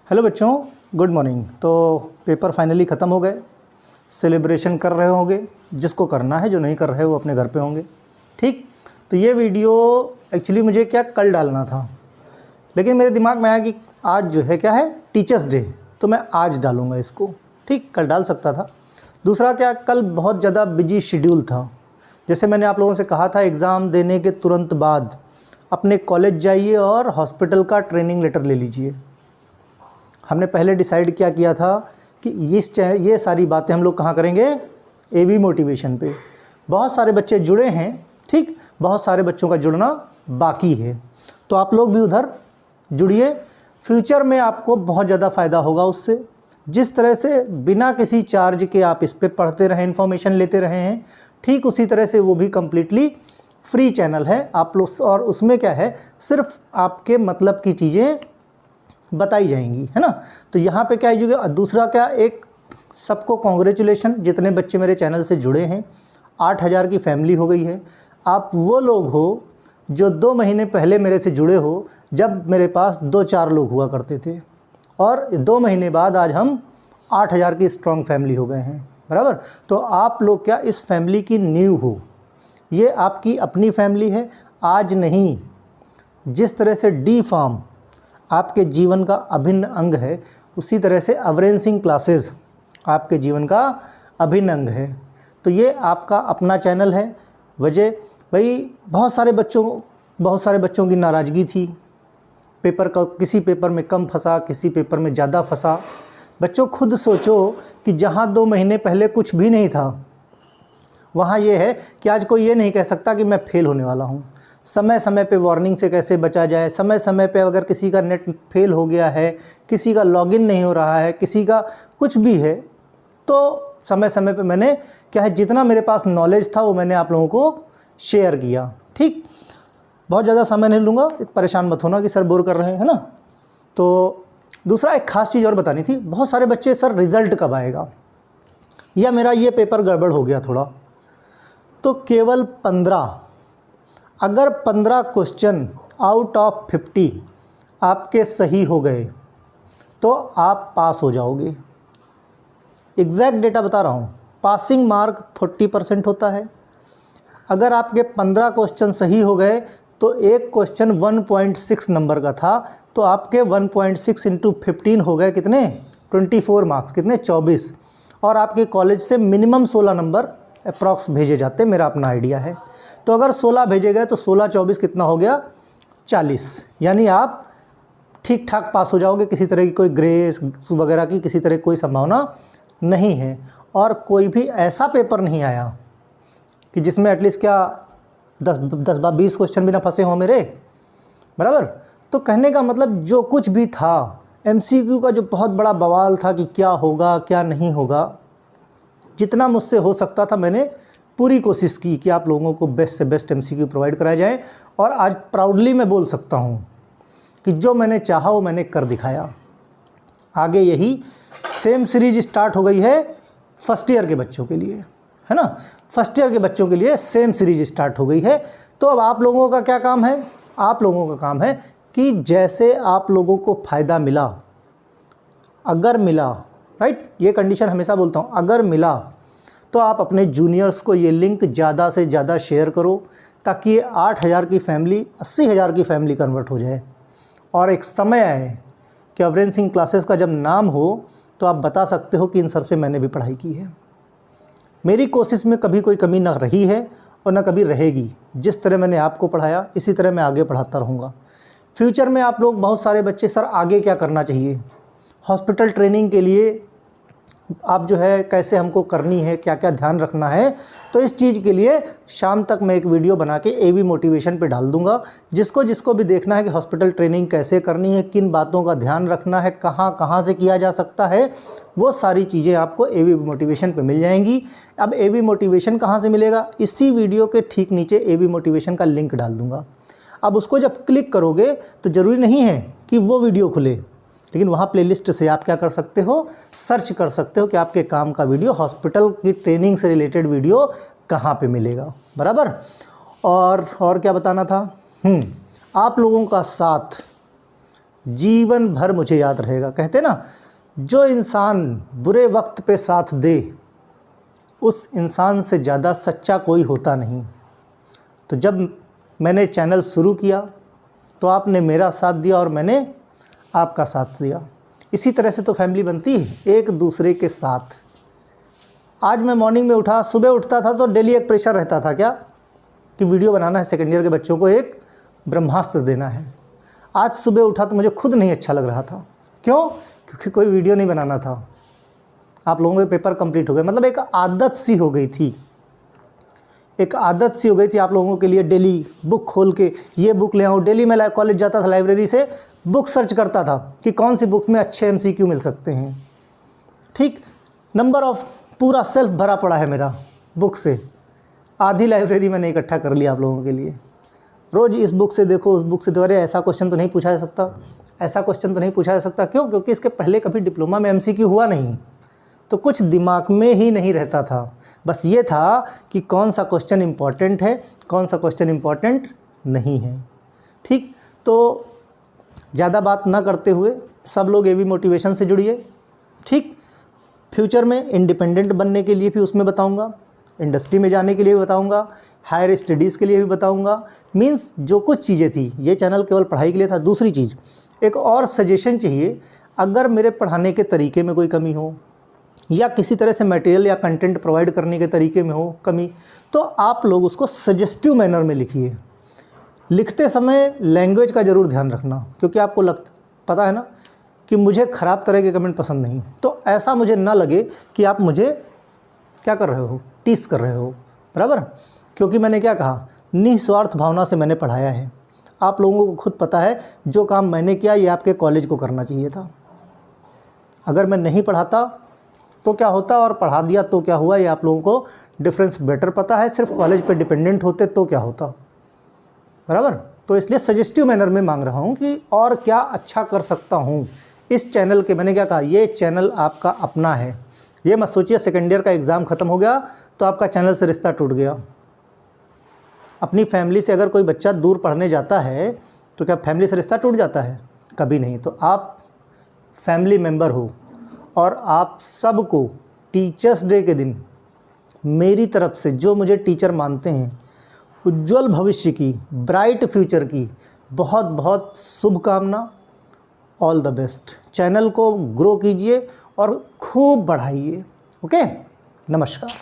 Hello बच्चों, good morning. तो paper finally ख़त्म हो गए, सेलिब्रेशन कर रहे होंगे, जिसको करना है, जो नहीं कर रहे वो अपने घर पे होंगे। ठीक, तो ये वीडियो एक्चुअली मुझे क्या कल डालना था, लेकिन मेरे दिमाग में आया कि आज जो है क्या है, टीचर्स डे, तो मैं आज डालूँगा इसको। ठीक, कल डाल सकता था। दूसरा क्या, कल बहुत ज़्यादा बिजी शेड्यूल था। जैसे मैंने आप लोगों से कहा था, एग्ज़ाम देने के तुरंत बाद अपने कॉलेज जाइए और हॉस्पिटल का ट्रेनिंग लेटर ले लीजिए। हमने पहले डिसाइड क्या किया था कि ये सारी बातें हम लोग कहाँ करेंगे, एवी मोटिवेशन पे। बहुत सारे बच्चे जुड़े हैं, ठीक, बहुत सारे बच्चों का जुड़ना बाकी है, तो आप लोग भी उधर जुड़िए। फ्यूचर में आपको बहुत ज़्यादा फ़ायदा होगा उससे। जिस तरह से बिना किसी चार्ज के आप इस पे पढ़ते रहें, इन्फॉर्मेशन लेते रहे हैं, ठीक उसी तरह से वो भी कम्प्लीटली फ्री चैनल है आप लोग, और उसमें क्या है, सिर्फ आपके मतलब की चीज़ें बताई जाएंगी, है ना। तो यहाँ पे क्या है, दूसरा क्या, एक सबको कॉन्ग्रेचुलेशन, जितने बच्चे मेरे चैनल से जुड़े हैं। 8000 की फैमिली हो गई है। आप वो लोग हो जो 2 महीने पहले मेरे से जुड़े हो, जब मेरे पास 2-4 लोग हुआ करते थे, और 2 महीने बाद आज हम 8000 की स्ट्रॉन्ग फैमिली हो गए हैं, बराबर। तो आप लोग क्या इस फैमिली की नींव हो, ये आपकी अपनी फैमिली है। आज नहीं, जिस तरह से डी फार्म आपके जीवन का अभिन्न अंग है, उसी तरह से अवरेन सिंह क्लासेस आपके जीवन का अभिन्न अंग है। तो ये आपका अपना चैनल है। वजह भाई, बहुत सारे बच्चों की नाराज़गी थी, पेपर का किसी पेपर में कम फंसा, किसी पेपर में ज़्यादा फंसा। बच्चों खुद सोचो कि जहाँ 2 महीने पहले कुछ भी नहीं था, वहाँ ये है कि आज कोई ये नहीं कह सकता कि मैं फेल होने वाला हूँ। समय समय पे वार्निंग से कैसे बचा जाए, समय समय पे अगर किसी का नेट फेल हो गया है, किसी का लॉगिन नहीं हो रहा है, किसी का कुछ भी है, तो समय समय पे मैंने क्या है, जितना मेरे पास नॉलेज था वो मैंने आप लोगों को शेयर किया। ठीक, बहुत ज़्यादा समय नहीं लूँगा, परेशान मत होना कि सर बोर कर रहे हैं, ना। तो दूसरा एक ख़ास चीज़ और बतानी थी। बहुत सारे बच्चे, सर रिज़ल्ट कब आएगा, या मेरा ये पेपर गड़बड़ हो गया थोड़ा। तो केवल 15, अगर 15 क्वेश्चन आउट ऑफ 50 आपके सही हो गए तो आप पास हो जाओगे। एग्जैक्ट डेटा बता रहा हूँ, पासिंग मार्क 40% होता है। अगर आपके 15 क्वेश्चन सही हो गए तो एक क्वेश्चन 1.6 नंबर का था, तो आपके 1.6 इंटू 15 हो गए कितने, 24 मार्क्स, कितने, 24। और आपके कॉलेज से मिनिमम 16 नंबर अप्रॉक्स भेजे जाते, मेरा अपना आइडिया है। तो अगर 16 भेजे गए तो 16-24 कितना हो गया, 40। यानी आप ठीक ठाक पास हो जाओगे। किसी तरह की कोई ग्रेस वगैरह की किसी तरह कोई संभावना नहीं है। और कोई भी ऐसा पेपर नहीं आया कि जिसमें एटलीस्ट क्या 10-20 क्वेश्चन भी ना फंसे हों मेरे, बराबर। तो कहने का मतलब, जो कुछ भी था, MCQ का जो बहुत बड़ा बवाल था कि क्या होगा क्या नहीं होगा, जितना मुझसे हो सकता था मैंने पूरी कोशिश की कि आप लोगों को बेस्ट से बेस्ट MCQ प्रोवाइड कराया जाए। और आज प्राउडली मैं बोल सकता हूँ कि जो मैंने चाहा वो मैंने कर दिखाया। आगे यही सेम सीरीज स्टार्ट हो गई है फर्स्ट ईयर के बच्चों के लिए, है ना। फर्स्ट ईयर के बच्चों के लिए सेम सीरीज स्टार्ट हो गई है। तो अब आप लोगों का क्या काम है, आप लोगों का काम है कि जैसे आप लोगों को फ़ायदा मिला, अगर मिला, राइट, ये कंडीशन हमेशा बोलता हूँ, अगर मिला तो आप अपने जूनियर्स को ये लिंक ज़्यादा से ज़्यादा शेयर करो, ताकि ये 8000 की फैमिली 80,000 की फैमिली कन्वर्ट हो जाए। और एक समय आए कि अवरेन सिंह क्लासेस का जब नाम हो तो आप बता सकते हो कि इन सर से मैंने भी पढ़ाई की है। मेरी कोशिश में कभी कोई कमी ना रही है और ना कभी रहेगी। जिस तरह मैंने आपको पढ़ाया, इसी तरह मैं आगे पढ़ाता रहूँगा। फ्यूचर में आप लोग, बहुत सारे बच्चे, सर आगे क्या करना चाहिए, हॉस्पिटल ट्रेनिंग के लिए आप जो है कैसे हमको करनी है, क्या क्या ध्यान रखना है, तो इस चीज़ के लिए शाम तक मैं एक वीडियो बना के एवी मोटिवेशन पे डाल दूंगा। जिसको भी देखना है कि हॉस्पिटल ट्रेनिंग कैसे करनी है, किन बातों का ध्यान रखना है, कहाँ से किया जा सकता है, वो सारी चीज़ें आपको एवी मोटिवेशन पे मिल जाएंगी। अब एवी मोटिवेशन कहाँ से मिलेगा, इसी वीडियो के ठीक नीचे एवी मोटिवेशन का लिंक डाल दूँगा। अब उसको जब क्लिक करोगे तो ज़रूरी नहीं है कि वो वीडियो खुले, लेकिन वहाँ प्लेलिस्ट से आप क्या कर सकते हो, सर्च कर सकते हो कि आपके काम का वीडियो, हॉस्पिटल की ट्रेनिंग से रिलेटेड वीडियो कहाँ पे मिलेगा, बराबर। और क्या बताना था, आप लोगों का साथ जीवन भर मुझे याद रहेगा। कहते ना, जो इंसान बुरे वक्त पे साथ दे उस इंसान से ज़्यादा सच्चा कोई होता नहीं। तो जब मैंने चैनल शुरू किया तो आपने मेरा साथ दिया और मैंने आपका साथ दिया। इसी तरह से तो फैमिली बनती है, एक दूसरे के साथ। आज मैं मॉर्निंग में उठा, सुबह उठता था तो डेली एक प्रेशर रहता था, क्या कि वीडियो बनाना है, सेकेंड ईयर के बच्चों को एक ब्रह्मास्त्र देना है। आज सुबह उठा तो मुझे खुद नहीं अच्छा लग रहा था। क्यों? क्योंकि कोई वीडियो नहीं बनाना था। आप लोगों के पेपर कंप्लीट हो गए, मतलब एक आदत सी हो गई थी, एक आदत सी हो गई थी आप लोगों के लिए। डेली बुक खोल के ये बुक ले आओ। डेली मैं कॉलेज जाता था, लाइब्रेरी से बुक सर्च करता था कि कौन सी बुक में अच्छे MCQ मिल सकते हैं। ठीक, नंबर ऑफ पूरा सेल्फ भरा पड़ा है मेरा बुक से। आधी लाइब्रेरी मैंने इकट्ठा कर लिया आप लोगों के लिए। रोज़ इस बुक से देखो, उस बुक से देखो, अरे ऐसा क्वेश्चन तो नहीं पूछा जा सकता, ऐसा क्वेश्चन तो नहीं पूछा जा सकता। क्यों? क्योंकि इसके पहले कभी डिप्लोमा में MCQ हुआ नहीं, तो कुछ दिमाग में ही नहीं रहता था। बस ये था कि कौन सा क्वेश्चन इम्पॉर्टेंट है, कौन सा क्वेश्चन इम्पॉर्टेंट नहीं है। ठीक, तो ज़्यादा बात ना करते हुए सब लोग AV मोटिवेशन से जुड़िए। ठीक, फ्यूचर में इंडिपेंडेंट बनने के लिए भी उसमें बताऊंगा, इंडस्ट्री में जाने के लिए भी बताऊंगा, हायर स्टडीज़ के लिए भी बताऊंगा। मींस जो कुछ चीज़ें थी, ये चैनल केवल पढ़ाई के लिए था। दूसरी चीज़, एक और सजेशन चाहिए, अगर मेरे पढ़ाने के तरीके में कोई कमी हो या किसी तरह से मटेरियल या कंटेंट प्रोवाइड करने के तरीके में हो कमी, तो आप लोग उसको सजेस्टिव मैनर में लिखिए। लिखते समय लैंग्वेज का ज़रूर ध्यान रखना, क्योंकि आपको पता है ना कि मुझे ख़राब तरह के कमेंट पसंद नहीं। तो ऐसा मुझे ना लगे कि आप मुझे क्या कर रहे हो, टीस कर रहे हो, बराबर। क्योंकि मैंने क्या कहा, निस्वार्थ भावना से मैंने पढ़ाया है। आप लोगों को खुद पता है जो काम मैंने किया ये आपके कॉलेज को करना चाहिए था। अगर मैं नहीं पढ़ाता तो क्या होता और पढ़ा दिया तो क्या हुआ, ये आप लोगों को डिफरेंस बेटर पता है। सिर्फ कॉलेज पे डिपेंडेंट होते तो क्या होता, बराबर। तो इसलिए सजेस्टिव मैनर में मांग रहा हूँ कि और क्या अच्छा कर सकता हूँ इस चैनल के। मैंने क्या कहा, ये चैनल आपका अपना है। ये मत सोचिए सेकेंड ईयर का एग्ज़ाम ख़त्म हो गया तो आपका चैनल से रिश्ता टूट गया। अपनी फैमिली से अगर कोई बच्चा दूर पढ़ने जाता है तो क्या फैमिली से रिश्ता टूट जाता है? कभी नहीं। तो आप फैमिली मेम्बर हो और आप सबको टीचर्स डे के दिन मेरी तरफ से, जो मुझे टीचर मानते हैं, उज्जवल भविष्य की, ब्राइट फ्यूचर की बहुत बहुत शुभकामना। All the best. चैनल को ग्रो कीजिए और खूब बढ़ाइए। ओके, नमस्कार।